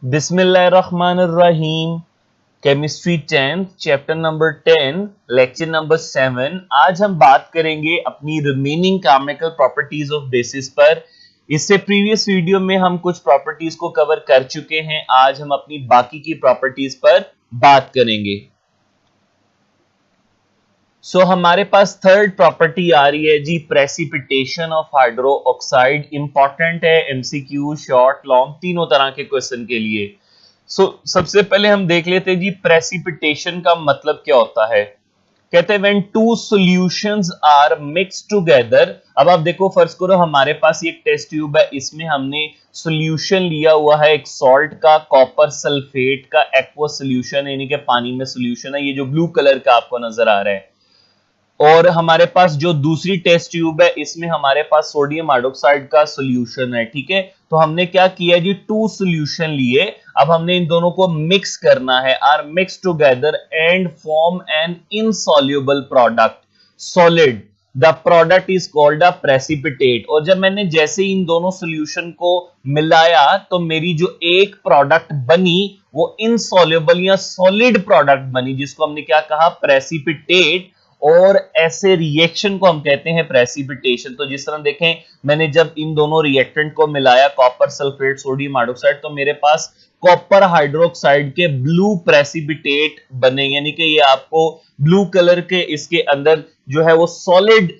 बिस्मिल्लाहिर्रहमानिर्रहीम। Chemistry 10th chapter number 10 lecture number 7। आज हम बात करेंगे अपनी remaining chemical properties of basis पर। इससे प्रीवियस वीडियो में हम कुछ प्रॉपर्टीज को कवर कर चुके हैं। आज हम अपनी बाकी की प्रॉपर्टीज पर बात करेंगे। हमारे पास थर्ड प्रॉपर्टी आ रही है जी, precipitation of hydroxide. Important है, एमसीक्यू शॉर्ट लॉन्ग तीनों तरह के क्वेश्चन के लिए। सबसे पहले हम देख लेते हैं जी, प्रेसिपिटेशन का मतलब क्या होता है। कहते हैं when two solutions are mixed together. अब आप देखो, फर्स्ट करो हमारे पास ये एक टेस्ट ट्यूब है, इसमें हमने सॉल्यूशन लिया हुआ है एक सॉल्ट का, कॉपर सल्फेट का एक्वा सॉल्यूशन, यानी कि पानी में सॉल्यूशन है, ये जो ब्लू कलर का आपको नजर आ रहा है। और हमारे पास जो दूसरी टेस्ट ट्यूब है, इसमें हमारे पास सोडियम हाइड्रोक्साइड का सॉल्यूशन है। ठीक है, तो हमने क्या किया जी, टू सॉल्यूशन लिए। अब हमने इन दोनों को मिक्स करना है, are mix together and form an insoluble product solid. The product is called a precipitate. और जब मैंने जैसे इन दोनों सॉल्यूशन को मिलाया तो मेरी जो एक प्रोडक्ट बनी वो इनसॉल्युबल या सॉलिड प्रोडक्ट बनी, जिसको हमने क्या कहा, प्रेसिपिटेट। और ऐसे रिएक्शन को हम कहते हैं प्रेसिपिटेशन। तो जिस तरह देखें, मैंने जब इन दोनों रिएक्टेंट को मिलाया, कॉपर सल्फेट सोडियम हाइड्रोक्साइड, तो मेरे पास कॉपर हाइड्रोक्साइड के ब्लू प्रेसिपिटेट बने, यानी कि ये आपको ब्लू कलर के इसके अंदर जो है वो सॉलिड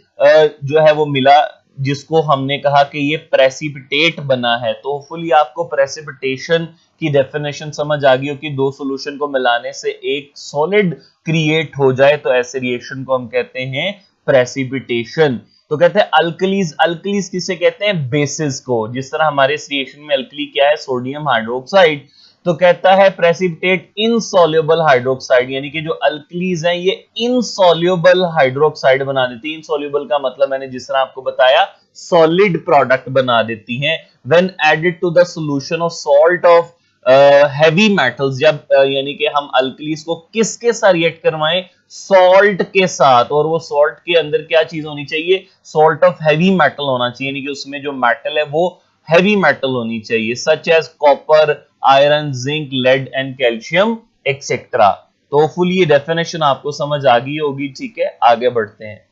जो है वो मिला, जिसको हमने कहा कि ये प्रेसिपिटेट बना है। तो होपफुली आपको प्रेसिपिटेशन की डेफिनेशन समझ आ गई हो कि दो सॉल्यूशन को मिलाने से एक सॉलिड क्रिएट हो जाए, तो ऐसे रिएक्शन को हम कहते हैं प्रेसिपिटेशन। तो कहते हैं अल्कलीज। अल्कलीज किसे कहते हैं, बेसिस को। जिस तरह हमारे इस रिएक्शन में अल्कली क्या है, सोडियम हाइड्रोक्साइड, तो कहता है प्रेसिपिटेट इनसॉल्युबल हाइड्रोक्साइड, यानी कि जो अल्कलीज हैं ये इनसॉल्युबल हाइड्रोक्साइड बना देती है। इनसॉल्युबल का मतलब मैंने जिस तरह आपको बताया, सॉलिड प्रोडक्ट बना देती हैं। When added to the solution of salt of heavy metals, जब यानी कि हम अल्कलीज को किसके साथ रिएक्ट करवाएं, सॉल्ट के साथ। और वो सॉल्ट के अंदर क्या चीज होनी चाहिए, सॉल्ट ऑफ हैवी मेटल होना चाहिए, यानी कि उसमें जो मेटल है वो हैवी मेटल होनी चाहिए, such as copper, iron, zinc, lead and calcium etcetera. तो फुल ये डेफिनेशन आपको समझ आ गई होगी। ठीक है, आगे बढ़ते हैं।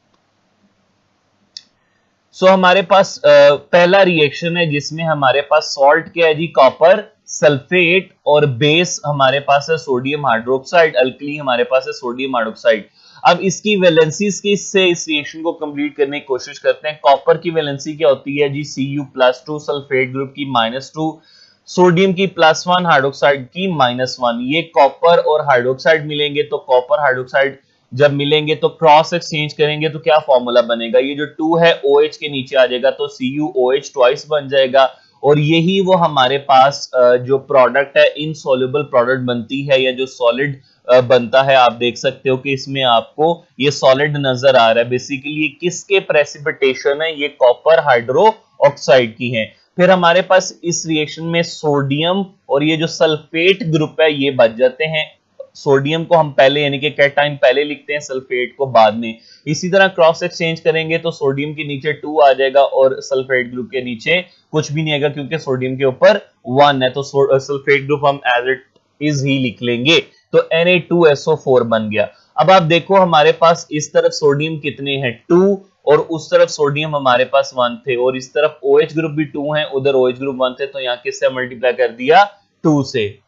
हमारे पास पहला रिएक्शन है जिसमें हमारे पास सॉल्ट क्या है जी, कॉपर सल्फेट, और बेस हमारे पास है सोडियम हाइड्रोक्साइड, अल्कली हमारे पास है सोडियम हाइड्रोक्साइड। अब इसकी वैलेंसीज की से इस रिएक्शन को कंप्लीट करने की कोशिश करते हैं। कॉपर की वैलेंसी क्या होती है जी, Cu+2, सल्फेट ग्रुप की -2, सोडियम की +1, हाइड्रोक्साइड की -1। ये कॉपर और हाइड्रोक्साइड मिलेंगे, तो कॉपर हाइड्रोक्साइड जब मिलेंगे तो क्रॉस एक्सचेंज करेंगे तो क्या फॉर्मूला बनेगा, ये जो 2 है OH के नीचे आ जाएगा, तो CuOH ट्वाइस बन जाएगा। और यही वो हमारे पास जो प्रोडक्ट है, इनसॉल्युबल प्रोडक्ट बनती है, या जो सॉलिड बनता है। आप देख सकते हो कि इसमें आपको ये सॉलिड नजर आ रहा है। बेसिकली ये किसके प्रेसिपिटेशन है, ये कॉपर हाइड्रो ऑक्साइड की है। फिर हमारे पास इस रिएक्शन में सोडियम और ये जो सल्फेट ग्रुप है ये बच जाते हैं। सोडियम को हम पहले यानी कि कैटाइन पहले लिखते हैं, सल्फेट को बाद में। इसी तरह क्रॉस एक्सचेंज करेंगे तो सोडियम के नीचे 2 आ जाएगा और सल्फेट ग्रुप के नीचे कुछ भी नहीं आएगा, क्योंकि सोडियम के ऊपर 1 है, तो सल्फेट ग्रुप हम एज इट इज ही लिख लेंगे। तो Na2SO4 बन गया। अब आप देखो हमारे पास इस तरफ सोडियम कितने हैं, 2, और उस तरफ सोडियम हमारे पास 1 थे, और इस तरफ OH ग्रुप भी 2 हैं, उधर OH ग्रुप 1 थे, तो यहां किससे मल्टीप्लाई कर दिया, 2 से।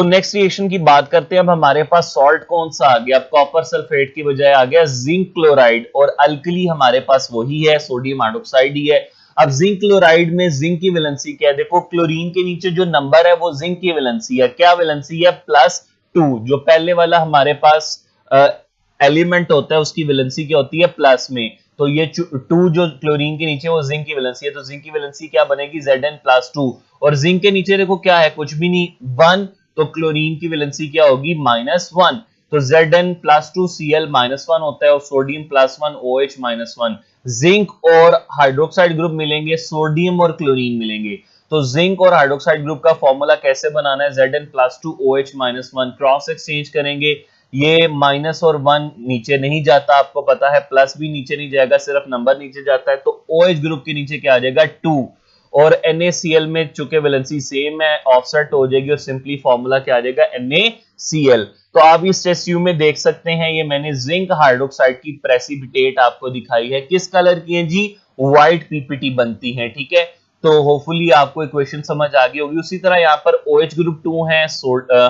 नेक्स्ट रिएक्शन की बात करते हैं। अब हमारे पास सॉल्ट कौन सा आ गया, अब कॉपर सल्फेट की बजाय आ गया जिंक क्लोराइड, और अल्कली हमारे पास वही है, सोडियम हाइड्रोक्साइड ही है। अब जिंक क्लोराइड में जिंक की वैलेंसी क्या है, देखो क्लोरीन के नीचे जो नंबर है वो जिंक की वैलेंसी है। क्या वैलेंसी है, +2। जो पहले वाला हमारे पास एलिमेंट होता है उसकी वैलेंसी क्या होती है, प्लस में। तो ये 2 जो क्लोरीन के नीचे वो जिंक की वैलेंसी है, तो जिंक की वैलेंसी क्या बनेगी, Zn+2। और जिंक के नीचे देखो क्या है, कुछ भी नहीं, 1, तो क्लोरीन की वैलेंसी क्या होगी, -1। तो Zn+2Cl-1 होता है, और सोडियम +1 OH -1। जिंक और हाइड्रोक्साइड ग्रुप मिलेंगे, सोडियम और क्लोरीन मिलेंगे। तो जिंक और हाइड्रोक्साइड ग्रुप का फॉर्मूला कैसे बनाना है, Zn+2OH -1, क्रॉस एक्सचेंज करेंगे। ये माइनस और 1 नीचे नहीं जाता, आपको पता है, प्लस भी नीचे नहीं जाएगा, सिर्फ नंबर नीचे जाता है, तो OH ग्रुप के नीचे क्या आ जाएगा, 2। और NaCl में चूंकि वैलेंसी सेम है ऑफसेट हो जाएगी और सिंपली फॉर्मूला क्या आ जाएगा NaCl। तो आप इस टेस्ट ट्यूब में देख सकते हैं ये मैंने जिंक हाइड्रोक्साइड की प्रेसिपिटेट आपको दिखाई है, किस कलर की है जी, व्हाइट पीपीटी बनती है, ठीक है। तो होपफुली आपको इक्वेशन समझ आ गई होगी। उसी तरह यहाँ पर OH ग्रुप 2 है,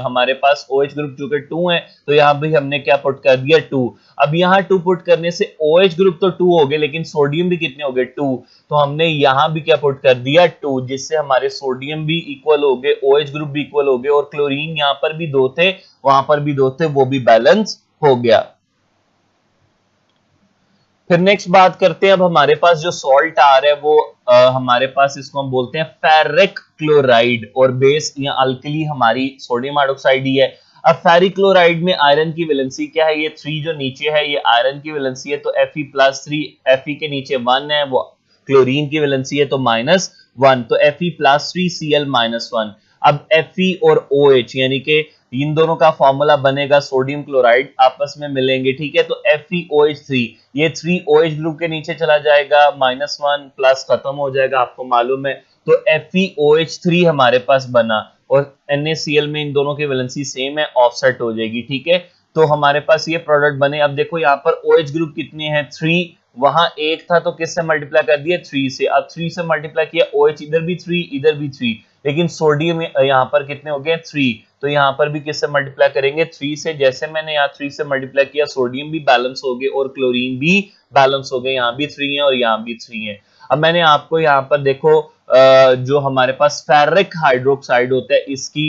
हमारे पास OH ग्रुप जो कि 2 है तो यहाँ भी हमने क्या पुट कर दिया 2। अब यहाँ 2 पुट करने से OH ग्रुप तो 2 हो गए लेकिन सोडियम भी कितने हो गए 2, तो हमने यहाँ भी क्या पुट कर दिया 2, जिससे हमारे सोडियम भी इक्वल हो गए, OH ग्रुप भी इक्वल हो गए और क्लोरीन यहाँ पर भी 2 थे वहां पर भी 2 थे, वो भी बैलेंस हो गया। फिर नेक्स्ट बात करते हैं, अब हमारे पास जो सॉल्ट आ रहा है वो हमारे पास इसको हम बोलते हैं फेरिक क्लोराइड और बेस या अल्कली हमारी सोडियम हाइड्रोक्साइड ही है। अब फेरिक क्लोराइड में आयरन की वैलेंसी क्या है, ये 3 जो नीचे है ये आयरन की वैलेंसी है तो Fe+3, Fe के नीचे 1 है, वो क्लोरीन की वैलेंसी है तो -1, तो Fe+3Cl-1। अब Fe और OH यानी कि इन दोनों का फॉर्मूला बनेगा सोडियम क्लोराइड आपस में मिलेंगे, ठीक है। तो FeOH3 ये 3 OH ग्रुप के नीचे चला जाएगा, -1 प्लस खत्म हो जाएगा, आपको मालूम है। तो FeOH3 हमारे पास बना और NaCl में इन दोनों की वैलेंसी सेम है, ऑफसेट हो जाएगी, ठीक है। तो हमारे पास ये प्रोडक्ट बने। अब देखो यहाँ पर OH ग्रुप कितने हैं 3, वहां एक था तो किससे मल्टीप्लाई कर दिया 3 से, अब 3 से मल्टीप्लाई किया OH इधर भी 3 इधर भी 3, लेकिन सोडियम यहाँ पर कितने हो गए 3, तो यहाँ पर भी किससे मल्टीप्लाई करेंगे 3 से, जैसे मैंने यहाँ 3 से मल्टीप्लाई किया सोडियम भी बैलेंस हो गए और क्लोरीन भी बैलेंस हो गए, यहाँ भी 3 है और यहाँ भी 3 है। अब मैंने आपको यहाँ पर देखो जो हमारे पास फेरिक हाइड्रोक्साइड होता है इसकी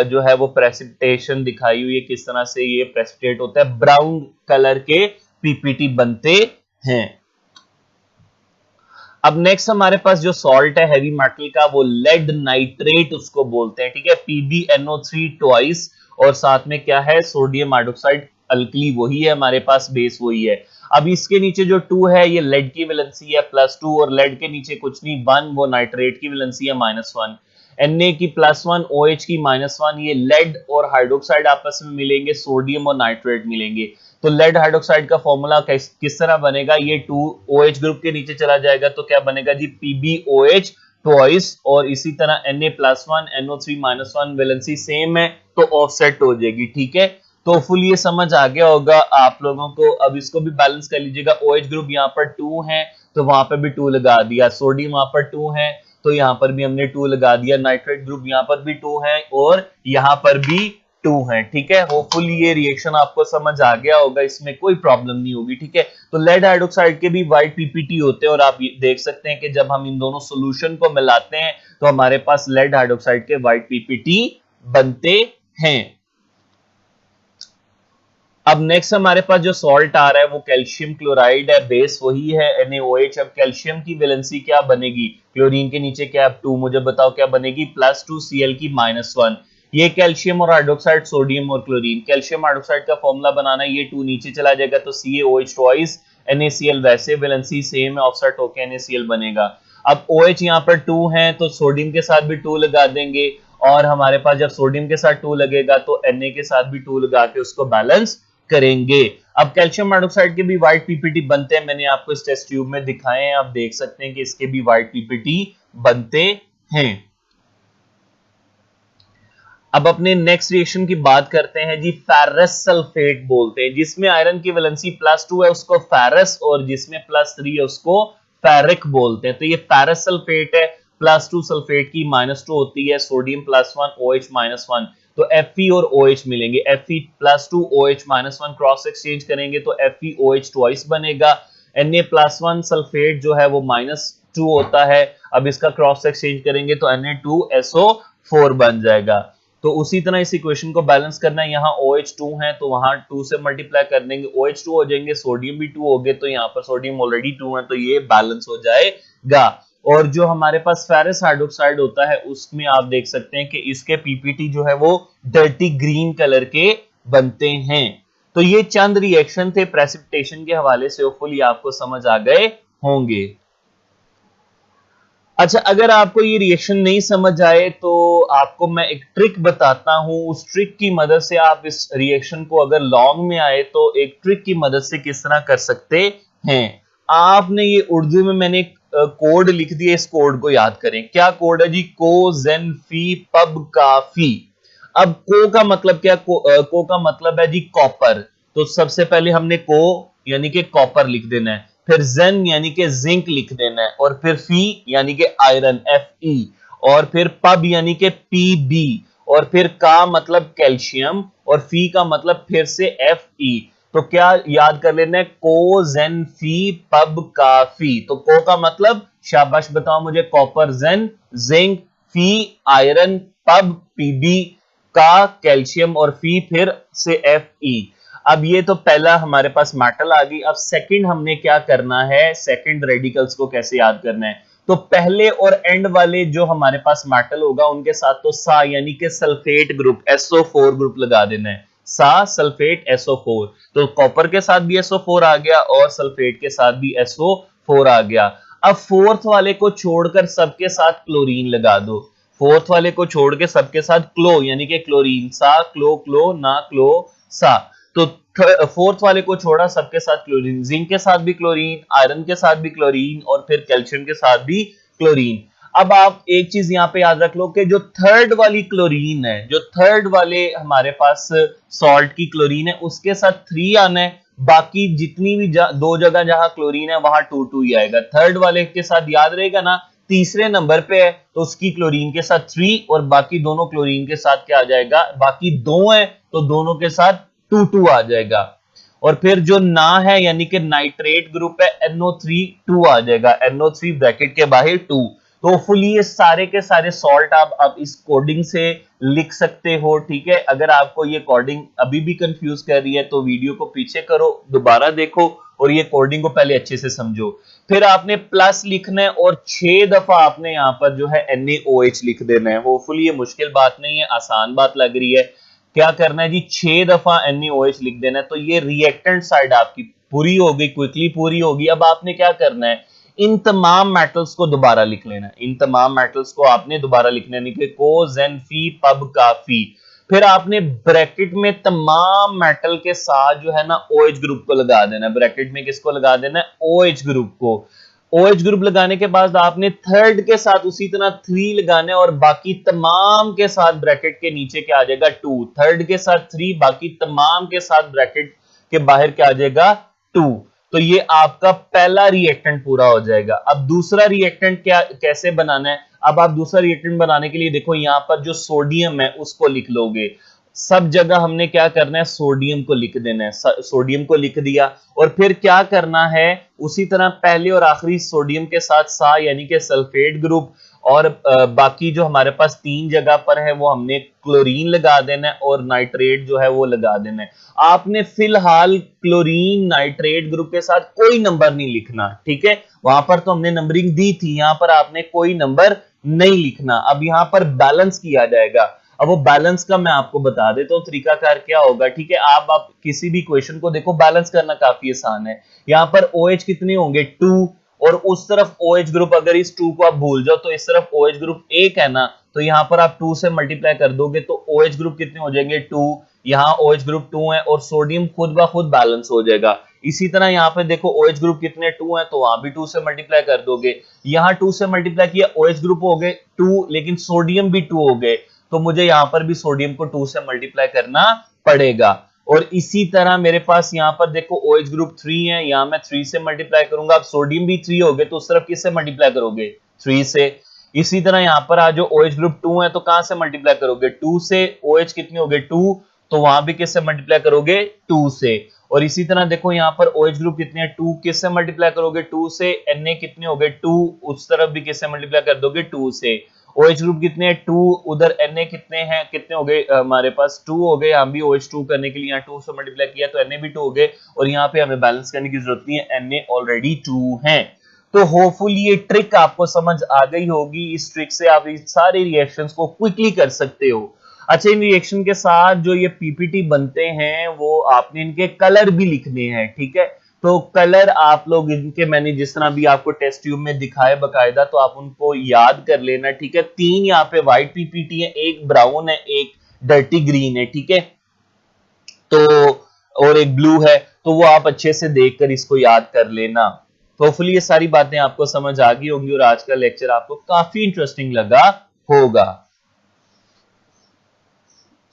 जो है वो प्रेसिपिटेशन दिखाई हुई है, किस तरह से ये प्रेसिपिटेट होता है, ब्राउन कलर के पीपीटी बनते हैं। अब नेक्स्ट हमारे पास जो सॉल्ट है हैवी मेटल का वो लेड नाइट्रेट उसको बोलते हैं, ठीक है, PbNO3 ट्वाइस और साथ में क्या है सोडियम हाइड्रोक्साइड अल्कली, वही है हमारे पास, बेस वही है। अब इसके नीचे जो 2 है ये लेड की वैलेंसी है +2 और लेड के नीचे कुछ नहीं 1, वो नाइट्रेट की वैलेंसी है -1, Na की +1 OH की -1, ये लेड और हाइड्रोक्साइड आपस में मिलेंगे, सोडियम और नाइट्रेट मिलेंगे। तो लेड हाइड्रोक्साइड का फॉर्मूला किस तरह बनेगा, ये 2 OH ग्रुप के नीचे चला जाएगा तो क्या बनेगा जी PbOH ट्वाइस और इसी तरह Na+1 NO3-1 वैलेंसी सेम है तो ऑफसेट हो जाएगी, ठीक है। तो फुल ये समझ आ गया होगा आप लोगों को। अब इसको भी बैलेंस कर लीजिएगा, OH ग्रुप यहाँ पर 2 है तो वहां पर भी 2 लगा दिया, सोडियम वहां पर 2 है तो यहाँ पर भी हमने 2 लगा दिया, नाइट्रेट ग्रुप यहाँ पर भी 2 है और यहाँ पर भी 2 है, ठीक है। होपफुली ये रिएक्शन आपको समझ आ गया होगा, इसमें कोई प्रॉब्लम नहीं होगी, ठीक है। तो लेड हाइड्रोक्साइड के भी व्हाइट पीपीटी होते हैं और आप देख सकते हैं कि जब हम इन दोनों सॉल्यूशन को मिलाते हैं तो हमारे पास लेड हाइड्रोक्साइड के व्हाइट पीपीटी बनते हैं। अब नेक्स्ट हमारे पास जो सॉल्ट आ रहा है वो कैल्शियम क्लोराइड है, बेस वही है NaOH। अब कैल्शियम की वैलेंसी क्या बनेगी, क्लोरीन के नीचे क्या 2, मुझे बताओ क्या बनेगी +2Cl की -1। ये कैल्शियम और हाइड्रोक्साइड, सोडियम और क्लोरीन, कैल्शियम हाइड्रोक्साइड का फॉर्मूला बनाना है, ये 2 नीचे चला जाएगा तो CaOH ट्वाइस, NaCl वैसे वैलेंसी सेम है ऑफसेट होकर NaCl बनेगा। अब OH यहाँ पर 2 है तो सोडियम के साथ भी 2 लगा देंगे और हमारे पास जब सोडियम के साथ 2 लगेगा तो Na के साथ भी 2 लगा के उसको बैलेंस करेंगे। अब कैल्शियम हाइड्रोक्साइड के भी व्हाइट पीपीटी बनते हैं, मैंने आपको इस टेस्ट ट्यूब में दिखाए हैं, आप देख सकते हैं कि इसके भी व्हाइट पीपीटी बनते हैं। अब अपने नेक्स्ट रिएक्शन की बात करते हैं जी, फेरस सल्फेट बोलते हैं, जिसमें आयरन की वैलेंसी +2 है उसको फेरस और जिसमें +3 है उसको फेरिक बोलते हैं। तो ये फेरस सल्फेट है, +2 सल्फेट की -2 होती है, सोडियम +1 OH -1, तो Fe और OH मिलेंगे, Fe+2 OH -1 क्रॉस एक्सचेंज करेंगे तो FeOH ट्वाइस बनेगा। Na+1 सल्फेट जो है वो -2 होता है, अब इसका क्रॉस एक्सचेंज करेंगे तो Na2SO4 बन जाएगा। तो उसी तरह इस इक्वेशन को बैलेंस करना है, यहाँ OH2 है तो वहां 2 से मल्टीप्लाई कर देंगे, OH2 हो जाएंगे, सोडियम भी 2 हो गए तो यहाँ पर सोडियम ऑलरेडी 2 है तो ये बैलेंस हो जाएगा। और जो हमारे पास फेरस हाइड्रोक्साइड होता है उसमें आप देख सकते हैं कि इसके पीपीटी जो है वो डर्टी ग्रीन कलर के बनते हैं। तो ये चंद रिएक्शन थे प्रेसिपिटेशन के हवाले से, होपफुली आपको समझ आ गए होंगे। अच्छा, अगर आपको ये रिएक्शन नहीं समझ आए तो आपको मैं एक ट्रिक बताता हूं, उस ट्रिक की मदद से आप इस रिएक्शन को अगर लॉन्ग में आए तो एक ट्रिक की मदद से किस तरह कर सकते हैं। आपने ये उर्दू में मैंने एक कोड लिख दिए, इस कोड को याद करें। क्या कोड है जी? को, जेन, फी, पब, काफी। अब को का मतलब क्या? को का मतलब है जी कॉपर। तो सबसे पहले हमने को यानी कि कॉपर लिख देना है, फिर जेन यानी कि जिंक लिख देना है, और फिर फी यानी कि आयरन, एफ ई, और फिर पब यानी कि पी बी, और फिर का मतलब कैल्शियम, और फी का मतलब फिर से एफ ई। तो क्या याद कर लेना है? को, जेन, फी, पब, काफी। तो को का मतलब, शाबाश बताओ मुझे, कॉपर, जेन, जिंक, फी, आयरन, पब, पीबी, का कैल्शियम, और फी फिर से एफ ई। अब ये तो पहला हमारे पास मेटल आ गई। अब सेकंड हमने क्या करना है, सेकंड रेडिकल्स को कैसे याद करना है? तो पहले और एंड वाले जो हमारे पास मेटल होगा उनके साथ तो सा यानी कि सल्फेट ग्रुप, SO4 ग्रुप लगा देना है। सा सल्फेट SO4। तो कॉपर के साथ भी SO4 आ गया और सल्फेट के साथ भी SO4 आ गया। अब फोर्थ वाले को छोड़कर सबके साथ क्लोरीन लगा दो। फोर्थ वाले को छोड़ के सबके साथ क्लो यानी कि क्लोरीन, सा क्लो क्लो ना क्लो सा। तो फोर्थ वाले को छोड़ा, सबके साथ क्लोरीन, जिंक के साथ भी क्लोरीन, आयरन के साथ भी क्लोरीन, और फिर कैल्शियम के साथ भी क्लोरीन। अब आप एक चीज यहां पे याद रख लो कि जो थर्ड वाली क्लोरीन है, जो थर्ड वाले हमारे पास सॉल्ट की क्लोरीन है, उसके साथ 3 आना है। बाकी जितनी भी दो जगह जहां क्लोरीन है वहां 2 ही आएगा। थर्ड वाले के साथ याद रहेगा ना, तीसरे नंबर पे है तो उसकी क्लोरीन के साथ 3, और बाकी दोनों क्लोरीन के साथ क्या आ जाएगा? बाकी 2 है तो दोनों के साथ 2 आ जाएगा। और फिर जो ना है यानी कि नाइट्रेट ग्रुप है, NO3 2 आ जाएगा, NO3 ब्रैकेट के बाहर 2। तो होपफुली ये सारे के सारे सॉल्ट आप इस कोडिंग से लिख सकते हो, ठीक है। अगर आपको ये कोडिंग अभी भी कंफ्यूज कर रही है तो वीडियो को पीछे करो, दोबारा देखो, और ये कोडिंग को पहले अच्छे से समझो। फिर आपने प्लस लिखना है और 6 दफा आपने यहां पर जो है NaOH लिख देना है। होपफुली ये मुश्किल बात नहीं है, आसान बात लग रही है। क्या करना है जी? 6 दफा NaOH लिख देना है। तो ये रिएक्टेंट साइड आपकी पूरी हो गई, क्विकली पूरी होगी। अब आपने क्या करना है? इन तमाम मेटल्स को दोबारा लिख लेना है। इन तमाम मेटल्स को आपने दोबारा लिखना है, को, जेन, फी, पब, काफी। फिर आपने ब्रैकेट में तमाम मेटल के साथ जो है ना OH ग्रुप को लगा देना है। ब्रैकेट में किसको लगा देना है? OH ग्रुप को। OH ग्रुप लगाने के बाद आपने थर्ड के साथ उसी तरह 3 लगाने, और बाकी तमाम के साथ ब्रैकेट के नीचे क्या आ जाएगा? 2। थर्ड के साथ 3, बाकी तमाम के साथ ब्रैकेट के बाहर क्या आ जाएगा? 2। तो ये आपका पहला रिएक्टेंट पूरा हो जाएगा। अब दूसरा रिएक्टेंट क्या कैसे बनाना है? अब आप दूसरा रिएक्टेंट बनाने के लिए देखो, यहां पर जो सोडियम है उसको लिख लोगे। सब जगह हमने क्या करना है? सोडियम को लिख देना है। सोडियम को लिख दिया, और फिर क्या करना है? उसी तरह पहले और आखिरी सोडियम के साथ सा यानी कि सल्फेट ग्रुप, और बाकी जो हमारे पास 3 जगह पर है वो हमने क्लोरीन लगा देना है, और नाइट्रेट जो है वो लगा देना है। आपने फिलहाल क्लोरीन नाइट्रेट ग्रुप के साथ कोई नंबर नहीं लिखना, ठीक है। वहां पर तो हमने नंबरिंग दी थी, यहां पर आपने कोई नंबर नहीं लिखना। अब यहां पर बैलेंस किया जाएगा। अब वो बैलेंस का मैं आपको बता देता हूँ तरीकाकार क्या होगा, ठीक है। आप किसी भी क्वेश्चन को देखो, बैलेंस करना काफी आसान है। यहाँ पर OH कितने होंगे? 2, और उस तरफ OH ग्रुप, अगर इस 2 को आप भूल जाओ तो इस तरफ OH ग्रुप 1 है ना, तो यहाँ पर आप 2 से मल्टीप्लाई कर दोगे तो OH ग्रुप कितने हो जाएंगे? 2। यहाँ OH ग्रुप 2 है और सोडियम खुद ब खुद बैलेंस हो जाएगा। इसी तरह यहाँ पे देखो OH ग्रुप कितने? 2 है, तो वहां भी 2 से मल्टीप्लाई कर दोगे। यहाँ 2 से मल्टीप्लाई किया, OH ग्रुप हो गए 2, लेकिन सोडियम भी 2 हो गए, तो मुझे यहां पर भी सोडियम को 2 से मल्टीप्लाई करना पड़ेगा। और इसी तरह मेरे पास यहां पर देखो OH ग्रुप 3 है, यहां मैं 3 से मल्टीप्लाई करूंगा। अब सोडियम भी 3 हो गए, तो उस तरफ किससे मल्टीप्लाई करोगे? 3 से। इसी तरह यहां पर आ जो OH ग्रुप 2 है, तो कहां से मल्टीप्लाई करोगे? 2 से। OH कितने हो गए? 2, तो वहां भी किससे मल्टीप्लाई करोगे? 2 से। और इसी तरह देखो यहां पर OH ग्रुप कितने हैं? 2, किससे मल्टीप्लाई करोगे? 2 से। Na कितने हो गए? 2, उस तरफ भी किससे मल्टीप्लाई कर दोगे? 2 से। OH ग्रुप कितने हैं? 2, उधर Na कितने हैं? कितने हो गए हमारे पास? 2 हो गए। हम भी OH2 करने के लिए यहाँ 2 से मल्टीप्लाई किया तो Na भी 2 हो गए, और यहाँ पे हमें बैलेंस करने की जरूरत नहीं है, Na ऑलरेडी 2 है। तो होपफुली ये ट्रिक आपको समझ आ गई होगी। इस ट्रिक से आप इस सारे रिएक्शंस को क्विकली कर सकते हो। अच्छा, इन रिएक्शन के साथ जो ये पीपीटी बनते हैं वो आपने इनके कलर भी लिखने हैं, ठीक है। तो कलर आप लोग इनके, मैंने जिस तरह भी आपको टेस्ट ट्यूब में दिखाए बकायदा, तो आप उनको याद कर लेना, ठीक है। 3 यहाँ पे व्हाइट पीपीटी है, एक ब्राउन है, एक डर्टी ग्रीन है, ठीक है। तो और एक ब्लू है, तो वो आप अच्छे से देखकर इसको याद कर लेना। होपफुली ये सारी बातें आपको समझ आ गई होंगी और आज का लेक्चर आपको काफी इंटरेस्टिंग लगा होगा।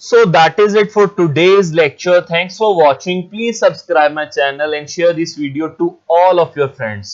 So that is it for today's lecture. Thanks for watching. Please subscribe my channel and share this video to all of your friends.